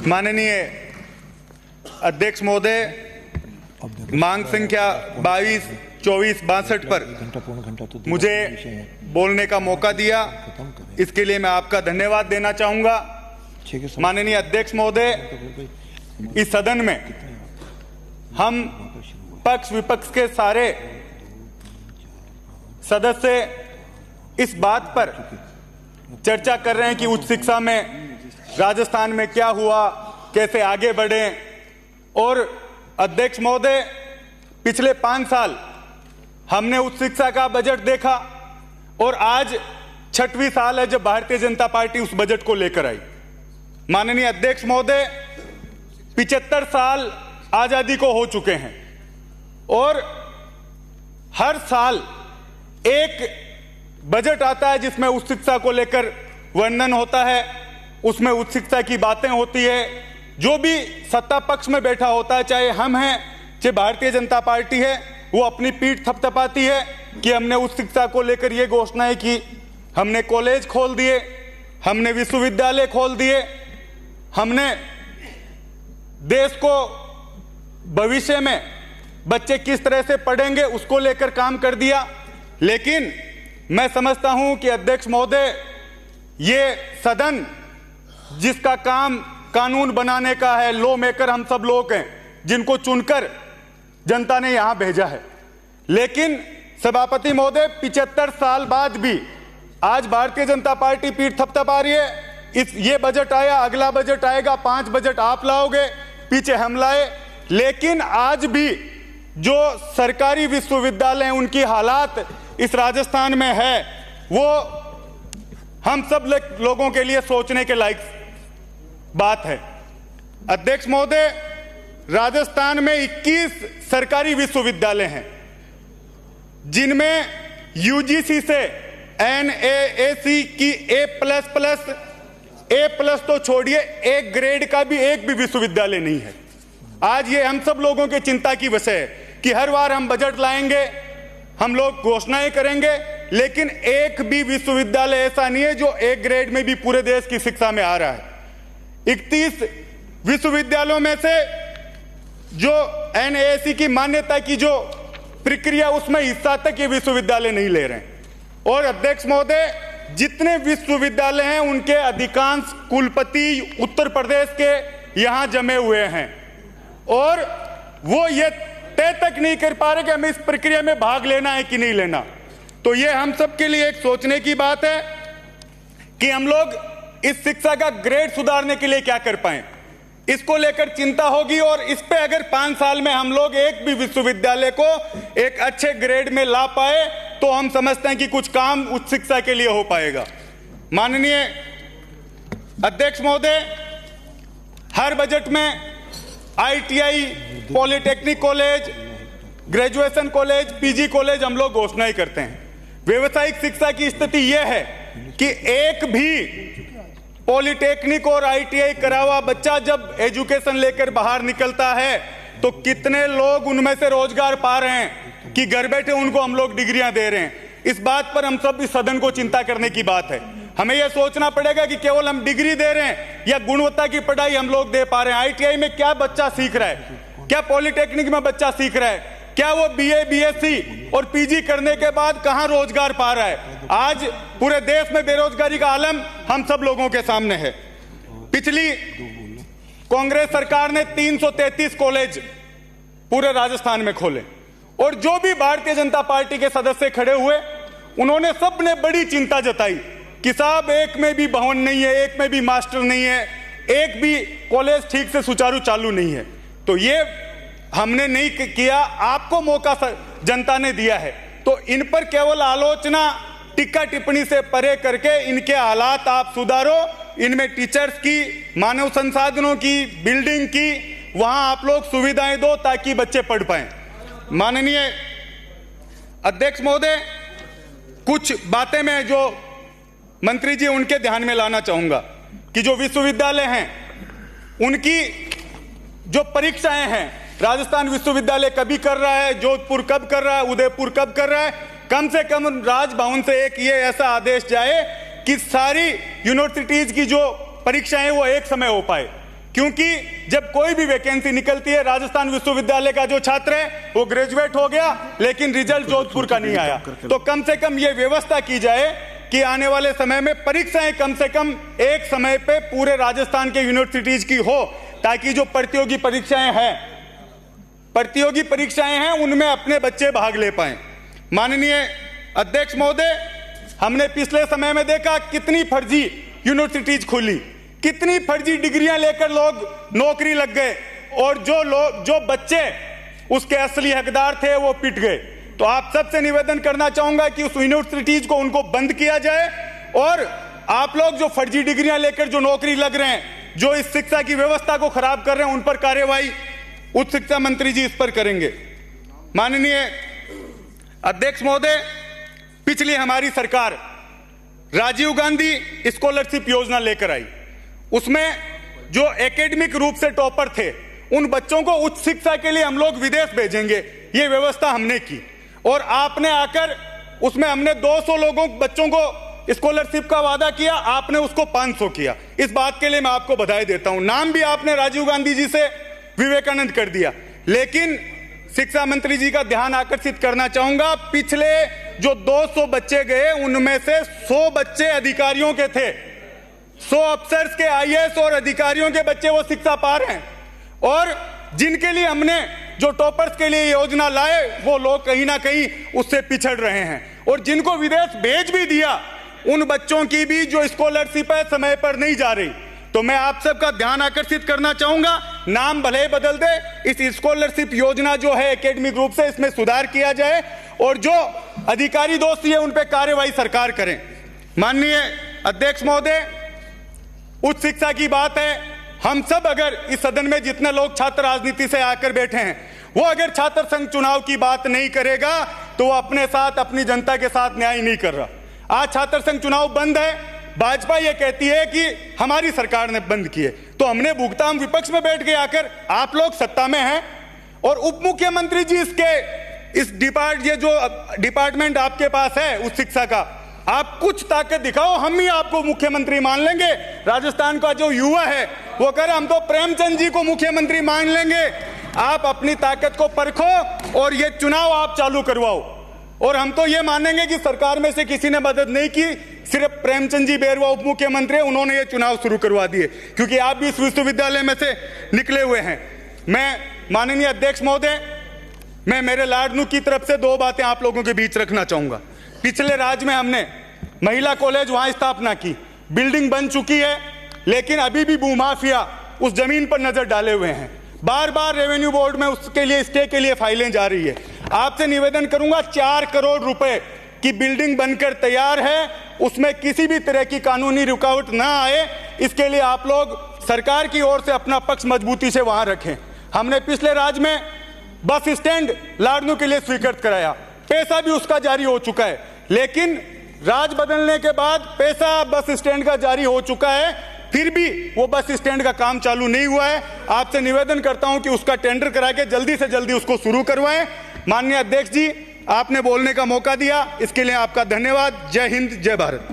माननीय अध्यक्ष महोदय, मांग संख्या 22, 24, 62 पर मुझे बोलने का मौका दिया, इसके लिए मैं आपका धन्यवाद देना चाहूंगा। माननीय अध्यक्ष महोदय, इस सदन में हम पक्ष विपक्ष के सारे सदस्य इस बात पर चर्चा कर रहे हैं कि उच्च शिक्षा में राजस्थान में क्या हुआ, कैसे आगे बढ़े। और अध्यक्ष महोदय, पिछले 5 साल हमने उच्च शिक्षा का बजट देखा और आज 6वीं साल है जब भारतीय जनता पार्टी उस बजट को लेकर आई। माननीय अध्यक्ष महोदय, 75 साल आजादी को हो चुके हैं और हर साल एक बजट आता है जिसमें उच्च शिक्षा को लेकर वर्णन होता है, उसमें उच्च शिक्षा की बातें होती है। जो भी सत्ता पक्ष में बैठा होता है, चाहे हम हैं चाहे भारतीय जनता पार्टी है, वो अपनी पीठ थपथपाती है कि हमने उच्च शिक्षा को लेकर ये घोषणाएं की, हमने कॉलेज खोल दिए, हमने विश्वविद्यालय खोल दिए, हमने देश को भविष्य में बच्चे किस तरह से पढ़ेंगे उसको लेकर काम कर दिया। लेकिन मैं समझता हूं कि अध्यक्ष महोदय, ये सदन जिसका काम कानून बनाने का है, लॉ मेकर हम सब लोग हैं जिनको चुनकर जनता ने यहां भेजा है। लेकिन सभापति महोदय, 75 साल बाद भी आज भारतीय जनता पार्टी पीठ थपथपा रही है। ये बजट आया, अगला बजट आएगा, 5 बजट आप लाओगे, पीछे हम लाए। लेकिन आज भी जो सरकारी विश्वविद्यालय हैं उनकी हालात इस राजस्थान में है, वो हम सब लोगों के लिए सोचने के लायक बात है। अध्यक्ष महोदय, राजस्थान में 21 सरकारी विश्वविद्यालय हैं जिनमें यूजीसी से एनएएसी की A+ तो छोड़िए, एक ग्रेड का भी एक भी विश्वविद्यालय नहीं है। आज ये हम सब लोगों के चिंता की विषय है कि हर बार हम बजट लाएंगे, हम लोग घोषणाएं करेंगे, लेकिन एक भी विश्वविद्यालय ऐसा नहीं है जो A ग्रेड में भी पूरे देश की शिक्षा में आ रहा है। 31 विश्वविद्यालयों में से जो एनएएसी की मान्यता की जो प्रक्रिया, उसमें हिस्सा तक ये विश्वविद्यालय नहीं ले रहे हैं। और अध्यक्ष महोदय, जितने विश्वविद्यालय हैं उनके अधिकांश कुलपति उत्तर प्रदेश के यहां जमे हुए हैं और वो ये तय तक नहीं कर पा रहे कि हमें इस प्रक्रिया में भाग लेना है कि नहीं लेना। तो ये हम सब के लिए एक सोचने की बात है कि हम लोग इस शिक्षा का ग्रेड सुधारने के लिए क्या कर पाए, इसको लेकर चिंता होगी। और इस पे अगर 5 साल में हम लोग एक भी विश्वविद्यालय को एक अच्छे ग्रेड में ला पाए तो हम समझते हैं कि कुछ काम उच्च शिक्षा के लिए हो पाएगा। माननीय अध्यक्ष महोदय, हर बजट में ITI, polytechnic college, graduation college, PG college हम लोग घोषणाएं करते हैं। व्यवसायिक शिक्षा की स्थिति यह है कि एक भी पॉलिटेक्निक और आईटीआई करा हुआ बच्चा जब एजुकेशन लेकर बाहर निकलता है तो कितने लोग उनमें से रोजगार पा रहे हैं कि घर बैठे उनको हम लोग डिग्रियां दे रहे हैं। इस बात पर हम सब इस सदन को चिंता करने की बात है। हमें यह सोचना पड़ेगा कि केवल हम डिग्री दे रहे हैं या गुणवत्ता की पढ़ाई हम लोग दे पा रहे हैं। आईटीआई में क्या बच्चा सीख रहा है, क्या पॉलिटेक्निक में बच्चा सीख रहा है, क्या वो बीए, बीएससी और पीजी करने के बाद कहां रोजगार पा रहा है। आज पूरे देश में बेरोजगारी का आलम हम सब लोगों के सामने है। पिछली कांग्रेस सरकार ने 333 कॉलेज पूरे राजस्थान में खोले और जो भी भारतीय जनता पार्टी के सदस्य खड़े हुए उन्होंने सबने बड़ी चिंता जताई कि साहब एक में भी भवन नहीं है, एक में भी मास्टर नहीं है, एक भी कॉलेज ठीक से सुचारू चालू नहीं है। तो ये हमने नहीं किया, आपको मौका जनता ने दिया है। तो इन पर केवल आलोचना, टिक्का टिप्पणी से परे करके इनके हालात आप सुधारो, इनमें टीचर्स की, मानव संसाधनों की, बिल्डिंग की, वहां आप लोग सुविधाएं दो ताकि बच्चे पढ़ पाएं। माननीय अध्यक्ष महोदय, कुछ बातें मैं जो मंत्री जी उनके ध्यान में लाना चाहूंगा कि जो विश्वविद्यालय हैं उनकी जो परीक्षाएं हैं, राजस्थान विश्वविद्यालय कभी कर रहा है, जोधपुर कब कर रहा है, उदयपुर कब कर रहा है, कम से कम राजभवन से एक ये ऐसा आदेश जाए कि सारी यूनिवर्सिटीज की जो परीक्षाएं वो एक समय हो पाए। क्योंकि जब कोई भी वैकेंसी निकलती है, राजस्थान विश्वविद्यालय का जो छात्र है वो ग्रेजुएट हो गया लेकिन रिजल्ट जोधपुर का नहीं आया, तो कम से कम ये व्यवस्था की जाए कि आने वाले समय में परीक्षाएं कम से कम एक समय पे पूरे राजस्थान के यूनिवर्सिटीज की हो, ताकि जो प्रतियोगी परीक्षाएं हैं उनमें अपने बच्चे भाग ले पाएं। माननीय अध्यक्ष महोदय, हमने पिछले समय में देखा कितनी फर्जी यूनिवर्सिटीज खुली, कितनी फर्जी डिग्रियां लेकर लोग नौकरी लग गए, और जो बच्चे उसके असली हकदार थे वो पिट गए। तो आप सबसे निवेदन करना चाहूंगा कि उस यूनिवर्सिटीज को उनको बंद किया जाए, और आप लोग जो फर्जी डिग्रियां लेकर जो नौकरी लग रहे हैं, जो इस शिक्षा की व्यवस्था को खराब कर रहे हैं, उन पर कार्यवाही उच्च शिक्षा मंत्री जी इस पर करेंगे। माननीय अध्यक्ष महोदय, पिछली हमारी सरकार राजीव गांधी स्कॉलरशिप योजना लेकर आई, उसमें जो एकेडमिक रूप से टॉपर थे उन बच्चों को उच्च शिक्षा के लिए हम लोग विदेश भेजेंगे, ये व्यवस्था हमने की, और आपने आकर उसमें हमने 200 बच्चों को स्कॉलरशिप का वादा किया, आपने उसको 500 किया। इस बात के लिए मैं आपको बधाई देता हूं। नाम भी आपने राजीव गांधी जी से विवेकानंद कर दिया, लेकिन शिक्षा मंत्री जी का ध्यान आकर्षित करना चाहूंगा, पिछले जो 200 बच्चे गए उनमें से 100 बच्चे अधिकारियों के थे, 100 अफसर्स के, आईएएस और अधिकारियों के बच्चे वो शिक्षा पा रहे हैं, और जिनके लिए हमने जो टॉपर्स के लिए योजना लाए वो लोग कहीं ना कहीं उससे पिछड़ रहे हैं, और जिनको विदेश भेज भी दिया उन बच्चों की भी जो स्कॉलरशिप है समय पर नहीं जा रही। तो मैं आप सबका ध्यान आकर्षित करना चाहूंगा, नाम भले ही बदल दे, इस स्कॉलरशिप योजना जो है एकेडमिक रूप से इसमें सुधार किया जाए, और जो अधिकारी दोषी है उन पर कार्यवाही सरकार करें। माननीय अध्यक्ष महोदय, उच्च शिक्षा की बात है, हम सब अगर इस सदन में जितने लोग छात्र राजनीति से आकर बैठे हैं, वो अगर छात्र संघ चुनाव की बात नहीं करेगा तो वो अपने साथ, अपनी जनता के साथ न्याय नहीं कर रहा। आज छात्र संघ चुनाव बंद है, भाजपा ये कहती है कि हमारी सरकार ने बंद किए, तो हमने भुगता, हम विपक्ष में बैठ के आकर, आप लोग सत्ता में हैं, और उप मुख्यमंत्री जी इस डिपार्टमेंट आपके पास है उच्च शिक्षा का, आप कुछ ताकत दिखाओ, हम ही आपको मुख्यमंत्री मान लेंगे। राजस्थान का जो युवा है वो कह रहा हम तो प्रेमचंद जी को मुख्यमंत्री मान लेंगे। आप अपनी ताकत को परखो और ये चुनाव आप चालू करवाओ, और हम तो ये मानेंगे कि सरकार में से किसी ने मदद नहीं की, सिर्फ प्रेमचंद जी बैरवा उप मुख्यमंत्री, उन्होंने ये चुनाव शुरू करवा दिए, क्योंकि आप भी इस विश्वविद्यालय में से निकले हुए हैं। मैं माननीय अध्यक्ष महोदय, मैं मेरे लाडनू की तरफ से 2 बातें आप लोगों के बीच रखना चाहूंगा। पिछले राज्य में हमने महिला कॉलेज वहां स्थापना की, बिल्डिंग बन चुकी है, लेकिन अभी भी भूमाफिया उस जमीन पर नजर डाले हुए हैं। बार बार रेवेन्यू बोर्ड में उसके लिए, स्टे के लिए फाइलें जा रही है। आपसे निवेदन करूंगा, 4 करोड़ रुपए की बिल्डिंग बनकर तैयार है, उसमें किसी भी तरह की कानूनी रुकावट ना आए, इसके लिए आप लोग सरकार की ओर से अपना पक्ष मजबूती से वहां रखें। हमने पिछले राज्य में बस स्टैंड लाडनू के लिए स्वीकृत कराया, पैसा भी उसका जारी हो चुका है, लेकिन राज बदलने के बाद पैसा बस स्टैंड का जारी हो चुका है, फिर भी वो बस स्टैंड का काम चालू नहीं हुआ है। आपसे निवेदन करता हूं कि उसका टेंडर करा के जल्दी से जल्दी उसको शुरू करवाएं। माननीय अध्यक्ष जी, आपने बोलने का मौका दिया, इसके लिए आपका धन्यवाद। जय हिंद, जय भारत।